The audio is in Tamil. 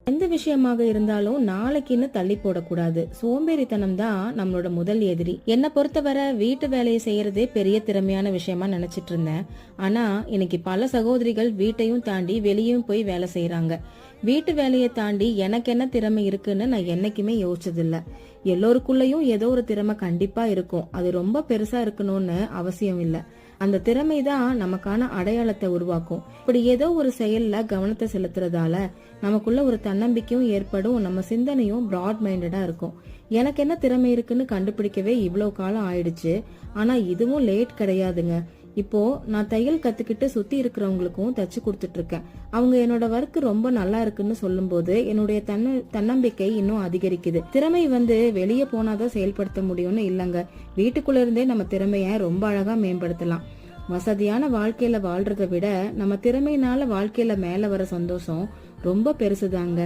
எந்த விஷயமாக இருந்தாலும் நாளைக்குன்னு தள்ளி போடக்கூடாது. சோம்பேறித்தனம் தான் நம்மளோட முதல் எதிரி. என்னை பொறுத்தவரை வீட்டு வேலையை செய்யறதே பெரிய திறமையான விஷயமா நினைச்சிட்டு இருந்தேன். ஆனா இன்னைக்கு பல சகோதரிகள் வீட்டையும் தாண்டி வெளியும் போய் வேலை செய்யறாங்க. வீட்டு வேலையை தாண்டி எனக்கு என்ன திறமை இருக்குன்னு நான் என்னைக்குமே யோசிச்சதில்ல. எல்லோருக்குள்ளயும் ஏதோ ஒரு திறமை கண்டிப்பா இருக்கும். அது ரொம்ப பெருசா இருக்கணும்னு அவசியம் இல்ல. அந்த திறமை தான் நமக்கான அடையாளத்தை உருவாக்கும். இப்படி ஏதோ ஒரு செயல்ல கவனத்தை செலுத்துறதால நமக்குள்ள ஒரு தன்னம்பிக்கையும் ஏற்படும். நம்ம சிந்தனையும் பிராட் மைண்டடா இருக்கும். எனக்கு என்ன திறமை இருக்குன்னு கண்டுபிடிக்கவே இவ்வளவு காலம் ஆயிடுச்சு. ஆனா இதுவும் லேட் கிடையாதுங்க. இப்போ நான் தையல் கத்துக்கிட்டு சுத்தி இருக்கிறவங்களுக்கும் தச்சு கொடுத்துட்டு இருக்கேன். அவங்க என்னோட ஒர்க் ரொம்ப நல்லா இருக்குன்னு சொல்லும் போது என்னுடைய தன்னம்பிக்கை இன்னும் அதிகரிக்குது. திறமை வெளியே போனாதான் செயல்படுத்த முடியும்னு இல்லங்க. வீட்டுக்குள்ள இருந்தே நம்ம திறமைய ரொம்ப அழகா மேம்படுத்தலாம். வசதியான வாழ்க்கையில வாழ்றதை விட நம்ம திறமையினால வாழ்க்கையில மேல வர சந்தோஷம் ரொம்ப பெருசுதாங்க.